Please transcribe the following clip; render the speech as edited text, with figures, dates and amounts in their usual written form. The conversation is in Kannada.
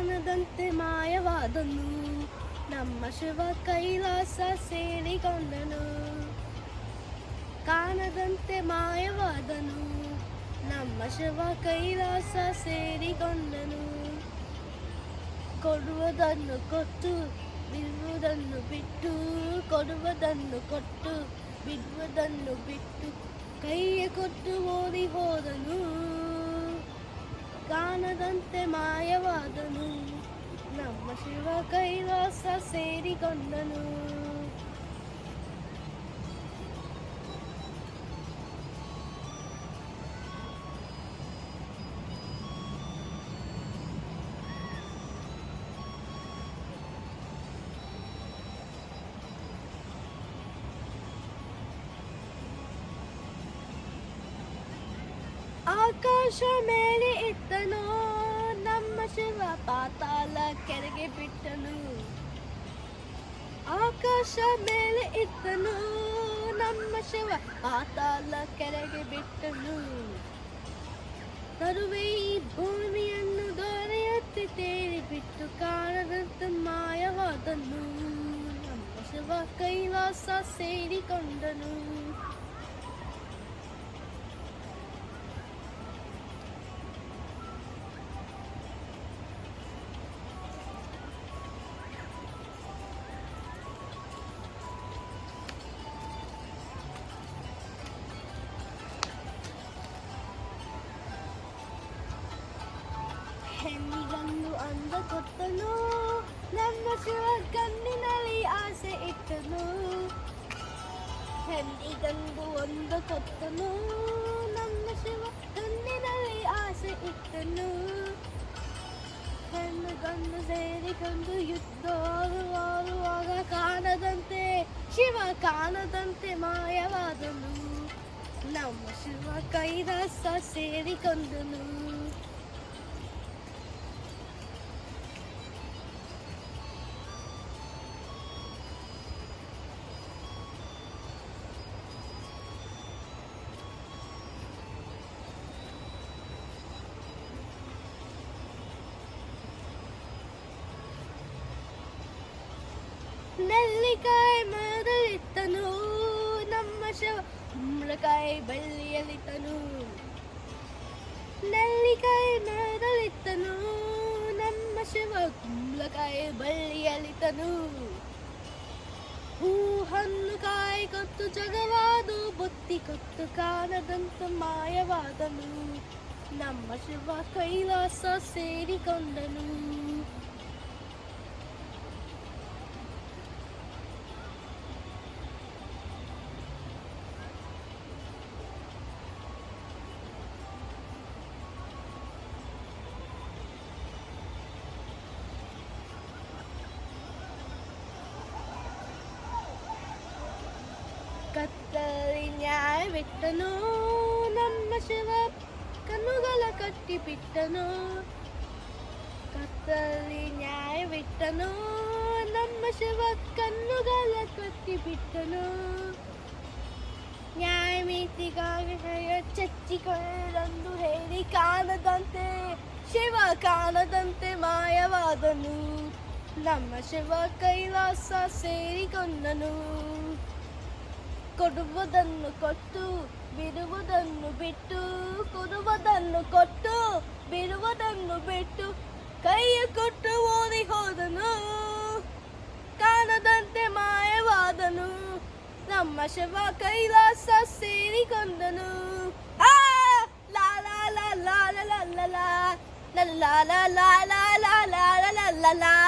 ಕಾಣದಂತೆ ಮಾಯವಾದನು, ನಮ್ಮ ಶಿವ ಕೈಲಾಸ ಸೇರಿಕೊಂಡನು. ಕಾಣದಂತೆ ಮಾಯವಾದನು, ನಮ್ಮ ಶಿವ ಕೈಲಾಸ ಸೇರಿಕೊಂಡನು. ಕೊಡುವುದನ್ನು ಕೊಟ್ಟು ಬಿಡುವುದನ್ನು ಬಿಟ್ಟು, ಕೊಡುವುದನ್ನು ಕೊಟ್ಟು ಬಿಡುವುದನ್ನು ಬಿಟ್ಟು, ಕೈಯ ಕೊಟ್ಟು ಓಡಿ ಹೋದನು. ಕಾಣದಂತೆ ಮಾಯವಾದನು, ನಮ್ಮ ಶಿವ ಕೈಲಾಸ ಸೇರಿಕೊಂಡನು. ಆಕಾಶ ಮೇಲೆ ಇತ್ತನು, ನಮ್ಮ ಶಿವ ಪಾತಾಳ ಕೆಳಗೆ ಬಿಟ್ಟನು. ಆಕಾಶ ಮೇಲೆ ಇತ್ತನು, ನಮ್ಮ ಶಿವ ಪಾತಾಳ ಕೆಳಗೆ ಬಿಟ್ಟನು. ತರುವೆ ಈ ಭೂಮಿಯನ್ನು ದೊರೆಯುತ್ತಿ ತೇರಿ ಬಿಟ್ಟು, ಕಾಣದಂತೆ ಮಾಯವಾದನು, ನಮ್ಮ ಶಿವ ಕೈಲಾಸ ಸೇರಿಕೊಂಡನು. ಹೆಣ್ಣಿಗಂದು ಅಂದ ಕೊಟ್ಟನು, ನಮ್ಮ ಶಿವ ಕಣ್ಣಿನಲ್ಲಿ ಆಸೆ ಇಟ್ಟನು. ಹೆಣ್ಣಿಗಂದು ಒಂದು ಕೊಟ್ಟನು, ನಮ್ಮ ಶಿವ ಕಣ್ಣಿನಲ್ಲಿ ಆಸೆ ಇಟ್ಟನು. ಹೆಣ್ಣುಗಂದು ಸೇರಿಕೊಂಡು ಯುದ್ಧ ಆಡುವಾಗ, ಕಾಣದಂತೆ ಶಿವ ಕಾಣದಂತೆ ಮಾಯವಾದನು, ನಮ್ಮ ಶಿವ ಕೈಲಾಸ ಸೇರಿಕೊಂಡನು. ನೆಲ್ಲಿಕಾಯಿ ಮರದಲ್ಲಿತ್ತನು, ನಮ್ಮ ಶಿವ ಕುಂಬಳಕಾಯಿ ಬಳ್ಳಿಯಲ್ಲಿತ್ತನು. ನೆಲ್ಲಿಕಾಯಿ ಮರದಲ್ಲಿತ್ತನು, ನಮ್ಮ ಶಿವ ಕುಂಬಳಕಾಯಿ ಬಳ್ಳಿಯಲ್ಲಿತ್ತನು. ಹೂ ಹಣ್ಣು ಕಾಯಿ ಕೊತ್ತು ಜಗವಾದು, ಬುತ್ತಿ ಕೊತ್ತು ಕಾಣದಂತ ಮಾಯವಾದನು, ನಮ್ಮ ಶಿವ ಕೈಲಾಸ ಸೇರಿಕೊಂಡನು. ಕತ್ತಲಿ ನ್ಯಾಯ ಬಿಟ್ಟನು, ನಮ್ಮ ಶಿವ ಕಣ್ಣುಗಳ ಕಟ್ಟಿ ಬಿಟ್ಟನು. ಕತ್ತಲಿ ನ್ಯಾಯ ಬಿಟ್ಟನು, ನಮ್ಮ ಶಿವ ಕಣ್ಣುಗಳ ಕಟ್ಟಿ ಬಿಟ್ಟನು. ನ್ಯಾಯ ನೀತಿಗಾಗಿ ಚಚ್ಚಿಕೊಳ್ಳೆಂದು ಹೇಳಿ, ಕಾಣದಂತೆ ಶಿವ ಕಾಣದಂತೆ ಮಾಯವಾದನು, ನಮ್ಮ ಶಿವ ಕೈಲಾಸ ಸೇರಿಕೊಂಡನು. ಕೊಡುವುದನ್ನು ಕೊಟ್ಟು ಬಿಡುವುದನ್ನು ಬಿಟ್ಟು, ಕೊಡುವುದನ್ನು ಕೊಟ್ಟು ಬಿಡುವುದನ್ನು ಬಿಟ್ಟು, ಕೈಯ ಕೊಟ್ಟು ಓಡಿ ಹೋದನು. ಕಾಣದಂತೆ ಮಾಯವಾದನು, ನಮ್ಮ ಶಿವ ಕೈಲಾಸ ಸೇರಿಕೊಂಡನು. ಲಾ ಲಾ ಲಾ ಲಾ ಲಾ ಲಾ ಲಾ ಲಾ ಲಾ ಲಾ ಲಾ ಲಾ ಲಾ ಲಾ ಲಾ ಲಾ ಲಾ.